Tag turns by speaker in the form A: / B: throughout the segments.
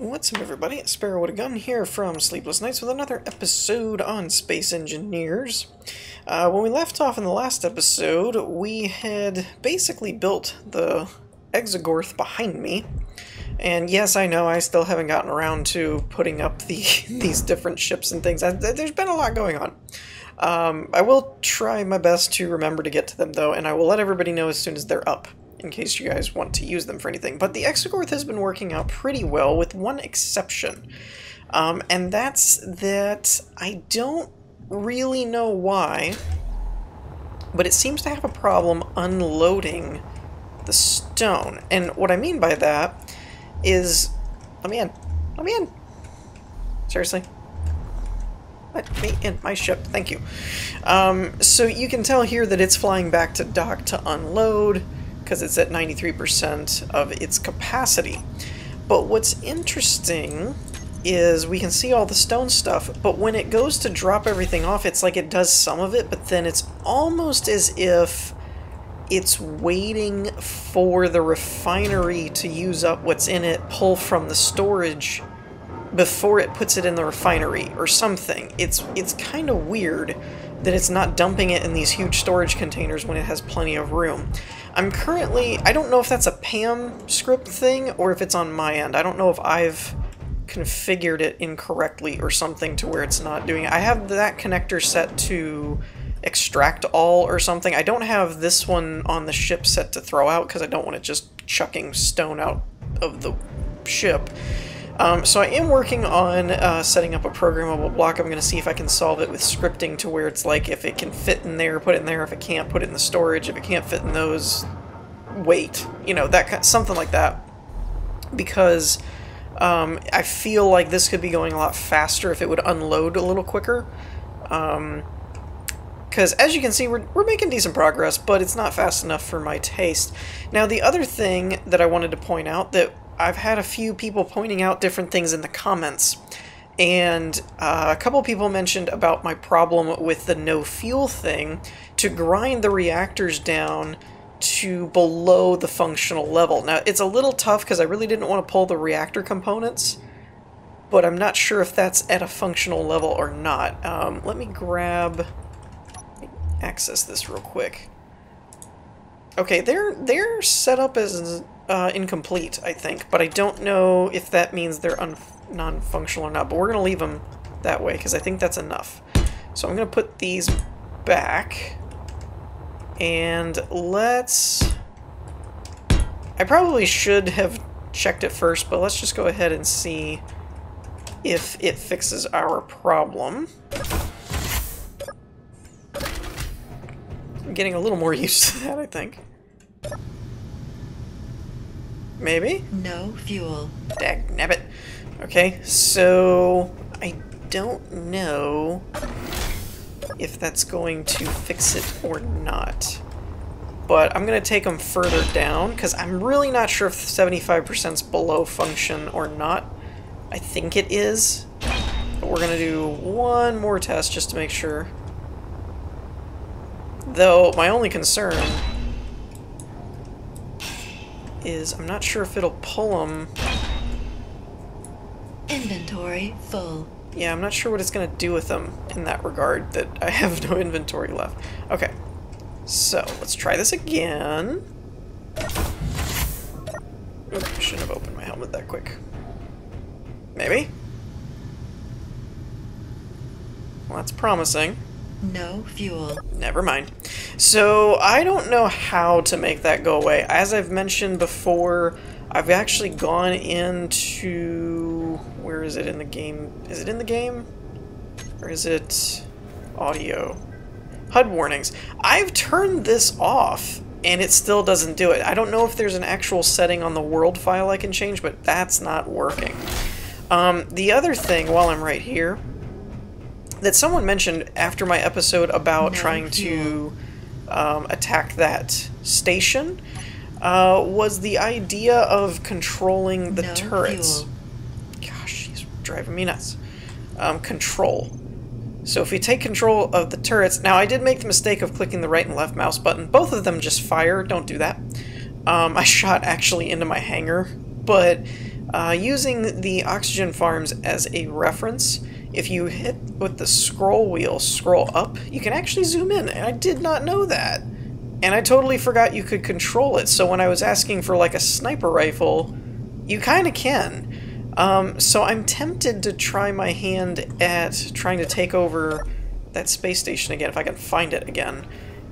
A: What's up, everybody? It's Sparrow with a Gun here from Sleepless Nights with another episode on Space Engineers. When we left off in the last episode, we had basically built the Exogorth behind me. And yes, I know I still haven't gotten around to putting up these different ships and things. There's been a lot going on. I will try my best to remember to get to them, though, and I will let everybody know as soon as they're up, in case you guys want to use them for anything. But the Exogorth has been working out pretty well, with one exception. And that's that I don't really know why, but it seems to have a problem unloading the stone. And what I mean by that is... Let me in. Let me in. Seriously? Let me in my ship. Thank you. So you can tell here that it's flying back to dock to unload, because it's at 93% of its capacity. But what's interesting is we can see all the stone stuff, but when it goes to drop everything off, it's like it does some of it, but then it's almost as if it's waiting for the refinery to use up what's in it, pull from the storage before it puts it in the refinery or something. It's kind of weird that it's not dumping it in these huge storage containers when it has plenty of room. I'm currently... I don't know if that's a PAM script thing or if it's on my end. I don't know if I've configured it incorrectly or something to where it's not doing it. I have that connector set to extract all or something. I don't have this one on the ship set to throw out because I don't want it just chucking stone out of the ship. So I am working on setting up a programmable block. I'm going to see if I can solve it with scripting to where it's like if it can fit in there, put it in there. If it can't, put it in the storage. If it can't fit in those, wait. You know, that kind, something like that. Because I feel like this could be going a lot faster if it would unload a little quicker. Because as you can see, we're making decent progress, but it's not fast enough for my taste. Now, the other thing that I wanted to point out that I've had a few people pointing out different things in the comments, and a couple people mentioned about my problem with the no fuel thing to grind the reactors down to below the functional level. Now, it's a little tough because I really didn't want to pull the reactor components, but I'm not sure if that's at a functional level or not. Let me access this real quick. Okay, they're set up as incomplete, I think, but I don't know if that means they're non-functional or not, but we're going to leave them that way because I think that's enough. So I'm going to put these back, and let's... I probably should have checked it first, but let's just go ahead and see if it fixes our problem. I'm getting a little more used to that, I think. Maybe?
B: No fuel.
A: Dagnabbit. Okay, so I don't know if that's going to fix it or not. But I'm going to take them further down, because I'm really not sure if 75% is below function or not. I think it is. But we're going to do one more test just to make sure. Though, my only concern is I'm not sure if it'll pull them.
B: Inventory full.
A: Yeah, I'm not sure what it's going to do with them in that regard, that I have no inventory left. Okay, so let's try this again. Oops, I shouldn't have opened my helmet that quick. Maybe? Well, that's promising.
B: No fuel.
A: Never mind. So, I don't know how to make that go away. As I've mentioned before, I've actually gone into... Where is it in the game? Is it in the game? Or is it audio? HUD warnings. I've turned this off, and it still doesn't do it. I don't know if there's an actual setting on the world file I can change, but that's not working. The other thing, while I'm right here, that someone mentioned after my episode about trying to attack that station was the idea of controlling the turrets. Gosh, she's driving me nuts. Control. So if we take control of the turrets... Now, I did make the mistake of clicking the right and left mouse button. Both of them just fire. Don't do that. I shot actually into my hangar, but Using the oxygen farms as a reference, if you hit with the scroll wheel, scroll up, you can actually zoom in, and I did not know that. And I totally forgot you could control it, so when I was asking for like a sniper rifle, you kind of can. So I'm tempted to try my hand at trying to take over that space station again, if I can find it again,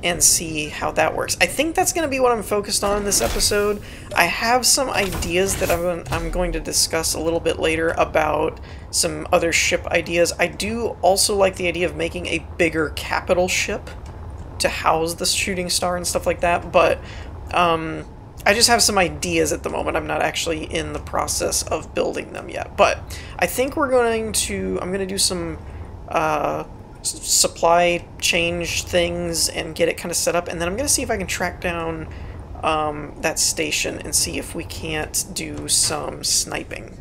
A: and see how that works. I think that's going to be what I'm focused on in this episode. I have some ideas that I'm going to discuss a little bit later about some other ship ideas. I do also like the idea of making a bigger capital ship to house the shooting star and stuff like that, but I just have some ideas at the moment. I'm not actually in the process of building them yet, but I think I'm going to do some supply change things and get it kind of set up, and then I'm going to see if I can track down that station and see if we can't do some sniping.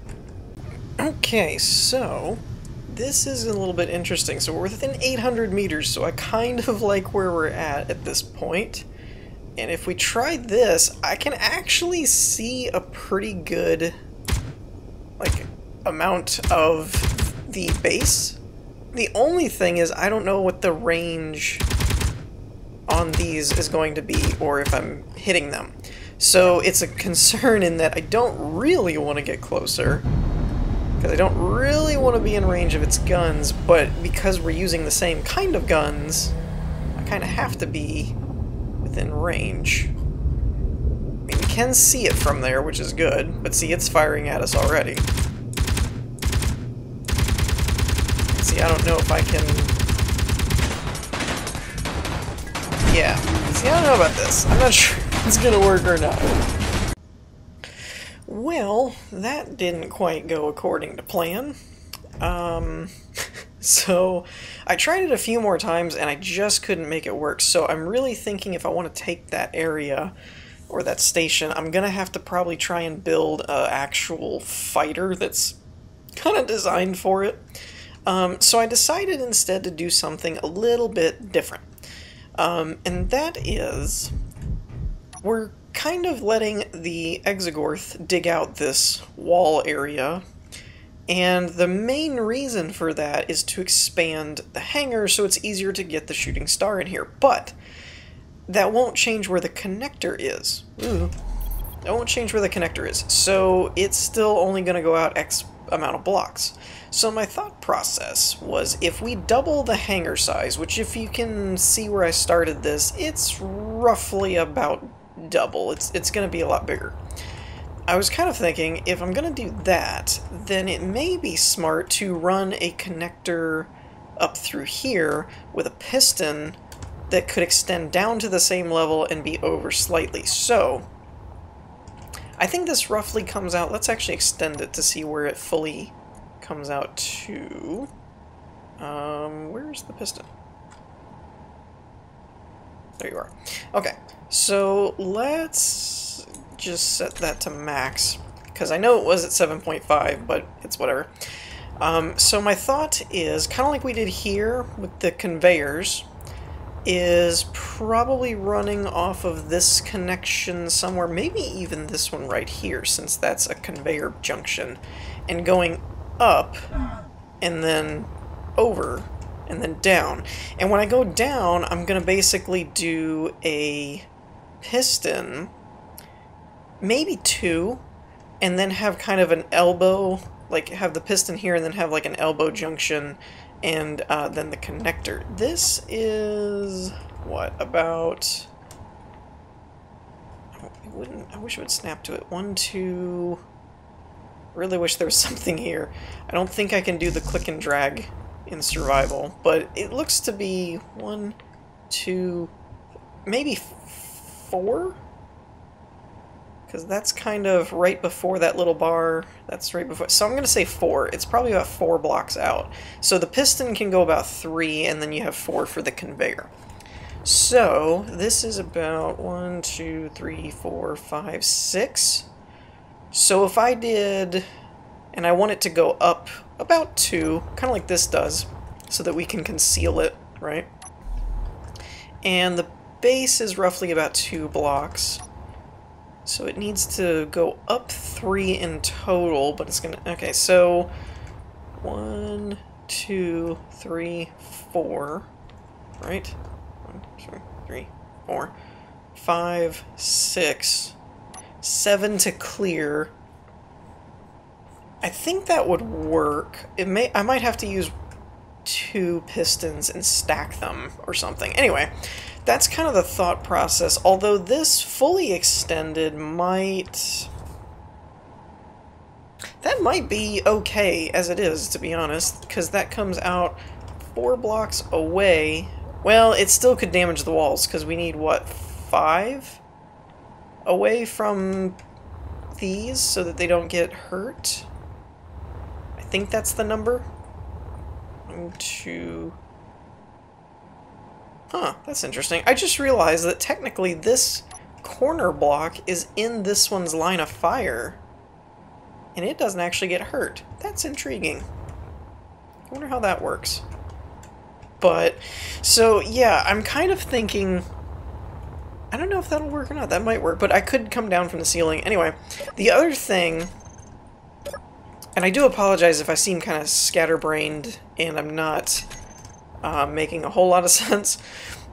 A: Okay, so this is a little bit interesting. So we're within 800 meters, so I kind of like where we're at this point. And if we try this, I can actually see a pretty good amount of the base. The only thing is I don't know what the range on these is going to be, or if I'm hitting them. So it's a concern in that I don't really want to get closer, because I don't really want to be in range of its guns, but because we're using the same kind of guns, I kind of have to be within range. I mean, we can see it from there, which is good, but see, it's firing at us already. See, I don't know if I can... Yeah. See, I don't know about this. I'm not sure if it's gonna work or not. Well, that didn't quite go according to plan. So, I tried it a few more times and I just couldn't make it work. So I'm really thinking if I want to take that area, or that station, I'm gonna have to probably try and build an actual fighter that's kind of designed for it. So I decided instead to do something a little bit different. And that is, we're kind of letting the Exogorth dig out this wall area, and the main reason for that is to expand the hangar so it's easier to get the shooting star in here. But that won't change where the connector is. Ooh. That won't change where the connector is, so it's still only going to go out X amount of blocks. So my thought process was, if we double the hangar size, which if you can see where I started this, it's roughly about double. It's going to be a lot bigger. I was kind of thinking, if I'm going to do that, then it may be smart to run a connector up through here with a piston that could extend down to the same level and be over slightly. So I think this roughly comes out, let's actually extend it to see where it fully comes out to. Where's the piston? There you are. Okay, so let's just set that to max, because I know it was at 7.5, but it's whatever. So my thought is, kind of like we did here with the conveyors, is probably running off of this connection somewhere, maybe even this one right here, since that's a conveyor junction, and going up, and then over, and then down. And when I go down, I'm going to basically do a piston, maybe two, and then have kind of an elbow, like have the piston here and then have like an elbow junction, and then the connector. This is, what, about... I wish it would snap to it. 1, 2... Really wish there was something here. I don't think I can do the click and drag in survival, but it looks to be 1, 2, maybe 4? Because that's kind of right before that little bar. That's right before. So I'm going to say 4. It's probably about 4 blocks out. So the piston can go about 3, and then you have 4 for the conveyor. So this is about 1, 2, 3, 4, 5, 6. So if I did, and I want it to go up about 2, kind of like this does, so that we can conceal it, right? And the base is roughly about 2 blocks. So it needs to go up 3 in total, but it's gonna... Okay, so 1, 2, 3, 4, right? 1, 2, 3, 4, 5, 6, 7 to clear. I think that would work. I might have to use 2 pistons and stack them or something. Anyway, that's kind of the thought process, although this fully extended might... That might be okay as it is, to be honest, because that comes out 4 blocks away. Well, it still could damage the walls, because we need, what, 5 away from these so that they don't get hurt? I think that's the number. 1, 2... Huh, that's interesting. I just realized that technically this corner block is in this one's line of fire. And it doesn't actually get hurt. That's intriguing. I wonder how that works. But, so yeah, I'm kind of thinking... I don't know if that'll work or not. That might work, but I could come down from the ceiling. Anyway, the other thing... And I do apologize if I seem kind of scatterbrained and I'm not making a whole lot of sense.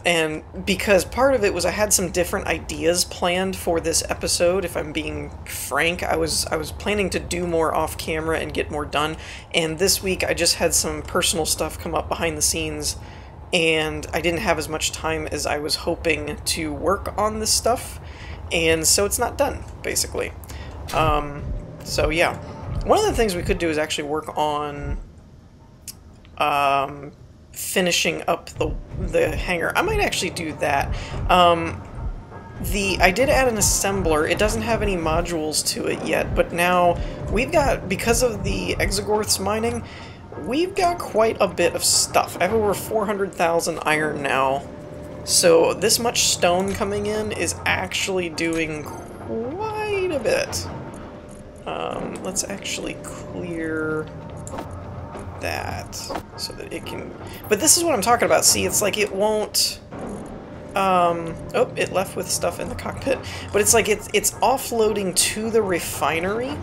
A: And because part of it was I had some different ideas planned for this episode, if I'm being frank. I was planning to do more off camera and get more done. And this week I just had some personal stuff come up behind the scenes and I didn't have as much time as I was hoping to work on this stuff. And so it's not done, basically. So yeah. One of the things we could do is actually work on finishing up the hangar. I might actually do that. I did add an assembler. It doesn't have any modules to it yet, but now we've got, because of the exogorths mining, we've got quite a bit of stuff. I have over 400,000 iron now, so this much stone coming in is actually doing quite a bit. Let's actually clear that so that it can... But this is what I'm talking about. See, it's like it won't... Oh, it left with stuff in the cockpit. But it's like it's offloading to the refinery,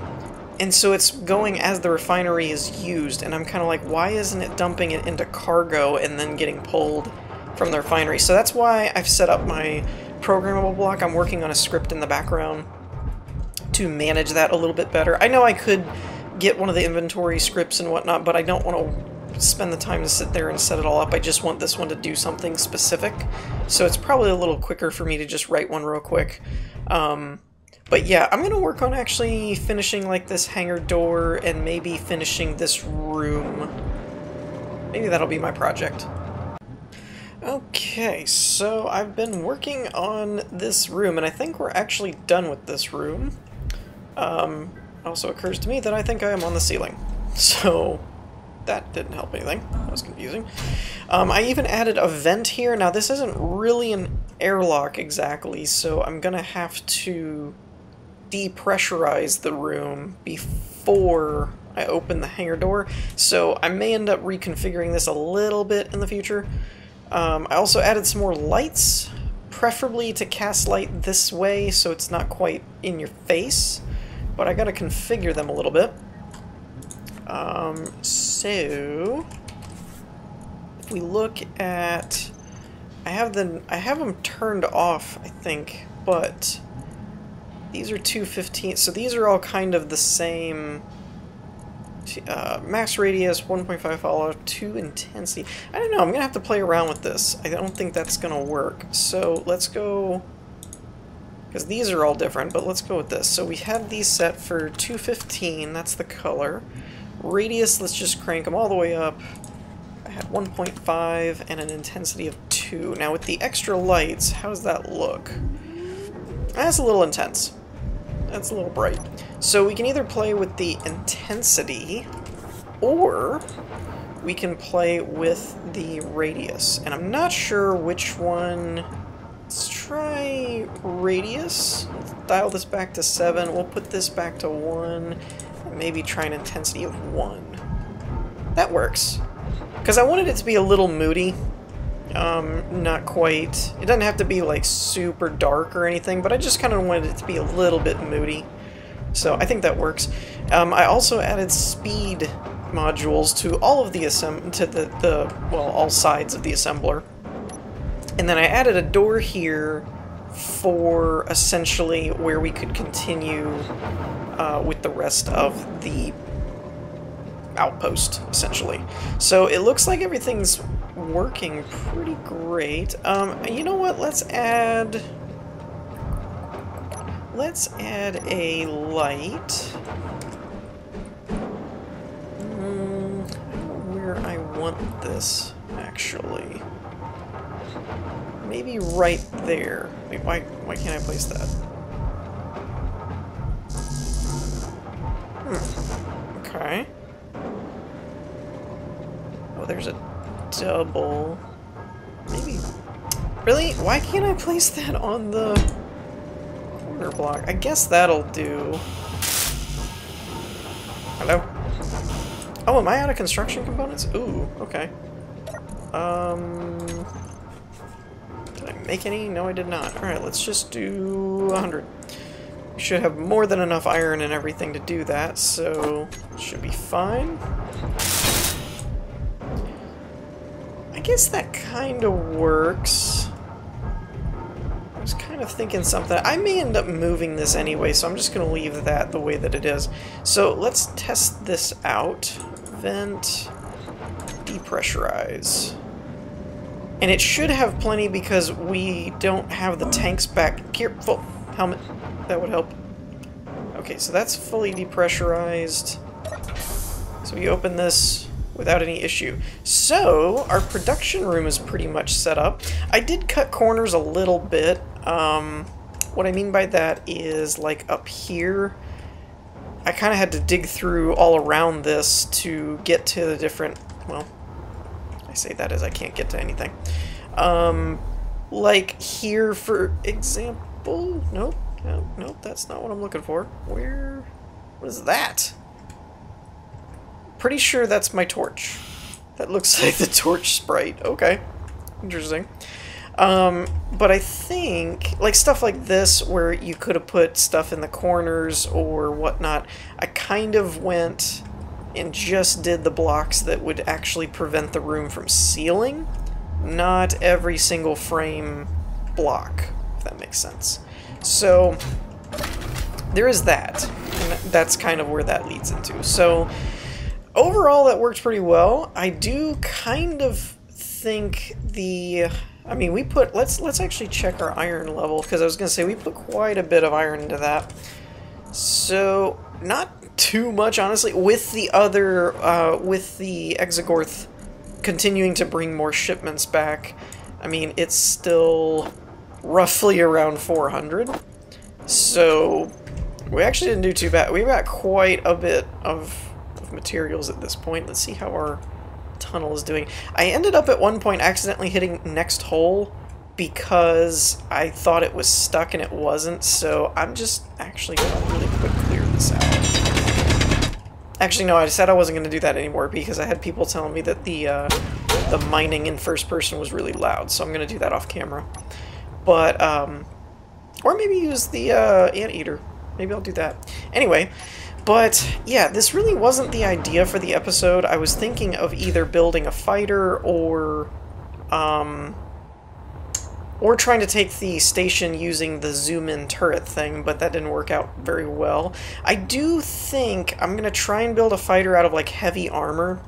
A: and so it's going as the refinery is used, and I'm kind of like, why isn't it dumping it into cargo and then getting pulled from the refinery? So that's why I've set up my programmable block. I'm working on a script in the background to manage that a little bit better. I know I could get one of the inventory scripts and whatnot, but I don't want to spend the time to sit there and set it all up. I just want this one to do something specific, so it's probably a little quicker for me to just write one real quick. But yeah, I'm gonna work on actually finishing like this hangar door and maybe finishing this room. Maybe that'll be my project. Okay, so I've been working on this room, and I think we're actually done with this room. Also occurs to me that I think I am on the ceiling, so that didn't help anything. That was confusing. I even added a vent here. Now this isn't really an airlock exactly, so I'm gonna have to depressurize the room before I open the hangar door, so I may end up reconfiguring this a little bit in the future. I also added some more lights, preferably to cast light this way so it's not quite in your face, but I gotta configure them a little bit. So if we look at, I have them turned off, I think, but these are 215, so these are all kind of the same. Max radius, 1.5 follow, 2 intensity. I don't know, I'm gonna have to play around with this. I don't think that's gonna work. So let's go, because these are all different, but let's go with this. So we have these set for 215, that's the color. Radius, let's just crank them all the way up. I had 1.5 and an intensity of 2. Now with the extra lights, how does that look? That's a little intense. That's a little bright. So we can either play with the intensity, or we can play with the radius. And I'm not sure which one. Let's try radius. Let's dial this back to 7. We'll put this back to 1. And maybe try an intensity of 1. That works. Because I wanted it to be a little moody. Not quite. It doesn't have to be like super dark or anything, but I just kind of wanted it to be a little bit moody. So I think that works. I also added speed modules to all of the all sides of the assembler. And then I added a door here for essentially where we could continue with the rest of the outpost, essentially. So it looks like everything's working pretty great. You know what? Let's add a light. I don't know where I want this, actually. Maybe right there. Wait, why can't I place that? Okay. Oh, there's a double. Maybe. Really? Why can't I place that on the corner block? I guess that'll do. Hello? Oh, am I out of construction components? Ooh, okay. Did I make any? No, I did not. Alright, let's just do 100. We should have more than enough iron and everything to do that, so it should be fine. I guess that kind of works. I was kind of thinking something. I may end up moving this anyway, so I'm just going to leave that the way that it is. So let's test this out. Vent, depressurize. And it should have plenty because we don't have the tanks back here. Full helmet. That would help. Okay, so that's fully depressurized. So we open this without any issue. So our production room is pretty much set up. I did cut corners a little bit. What I mean by that is, like, up here, I kind of had to dig through all around this to get to the different, well, I say that as I can't get to anything. Like here, for example. Nope, nope, that's not what I'm looking for. What is that? Pretty sure that's my torch. That looks like the torch sprite. Okay, interesting. But I think, like, stuff like this, where you could have put stuff in the corners or whatnot, I kind of went and just did the blocks that would actually prevent the room from sealing. Not every single frame block, if that makes sense. So, there is that. And that's kind of where that leads into. So, overall, that worked pretty well. I do kind of think I mean, we put, let's actually check our iron level, because I was going to say we put quite a bit of iron into that. So, not too much, honestly, with the other, with the Exegorth continuing to bring more shipments back. I mean, it's still roughly around 400. So, we actually didn't do too bad. We've got quite a bit of materials at this point. Let's see how our tunnel is doing. I ended up at one point accidentally hitting next hole because I thought it was stuck and it wasn't, so I'm just actually going to really quick clear this out. Actually, no, I said I wasn't going to do that anymore because I had people telling me that the mining in first person was really loud, so I'm going to do that off camera. But, or maybe use the anteater. Maybe I'll do that. Anyway, but yeah, this really wasn't the idea for the episode. I was thinking of either building a fighter or trying to take the station using the zoom-in turret thing, but that didn't work out very well. I do think I'm gonna try and build a fighter out of, like, heavy armor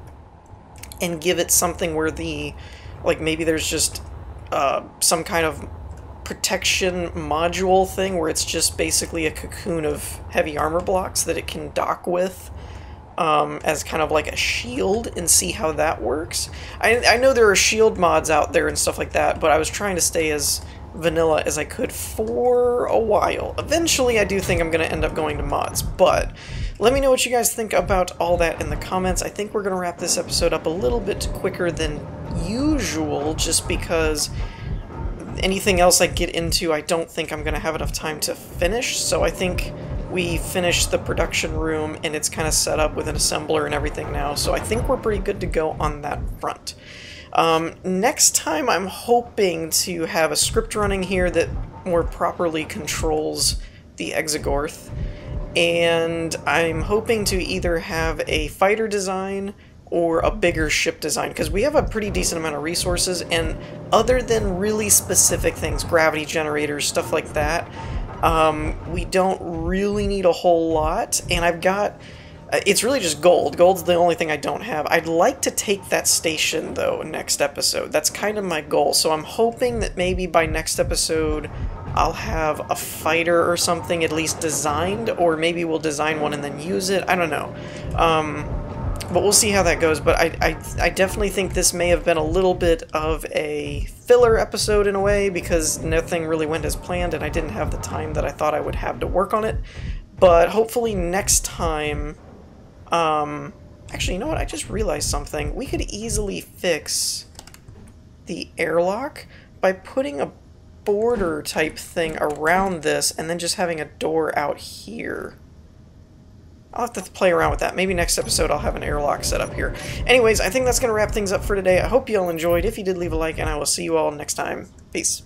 A: and give it something where like, maybe there's just some kind of protection module thing where it's just basically a cocoon of heavy armor blocks that it can dock with as kind of like a shield, and see how that works. I know there are shield mods out there and stuff like that, but I was trying to stay as vanilla as I could for a while. Eventually I do think I'm going to end up going to mods, but let me know what you guys think about all that in the comments. I think we're going to wrap this episode up a little bit quicker than usual, just because anything else I get into, I don't think I'm going to have enough time to finish, so I think we finished the production room and it's kind of set up with an assembler and everything now, so I think we're pretty good to go on that front. Next time I'm hoping to have a script running here that more properly controls the Exegorth, and I'm hoping to either have a fighter design or a bigger ship design, because we have a pretty decent amount of resources, and other than really specific things, gravity generators, stuff like that, we don't really need a whole lot, and I've got... it's really just gold. Gold's the only thing I don't have. I'd like to take that station, though, next episode. That's kind of my goal, so I'm hoping that maybe by next episode I'll have a fighter or something at least designed, or maybe we'll design one and then use it. I don't know. But we'll see how that goes. But I definitely think this may have been a little bit of a filler episode in a way, because nothing really went as planned and I didn't have the time that I thought I would have to work on it. But hopefully next time... actually, you know what? I just realized something. We could easily fix the airlock by putting a border type thing around this and then just having a door out here. I'll have to play around with that. Maybe next episode I'll have an airlock set up here. Anyways, I think that's going to wrap things up for today. I hope you all enjoyed. If you did, leave a like, and I will see you all next time. Peace.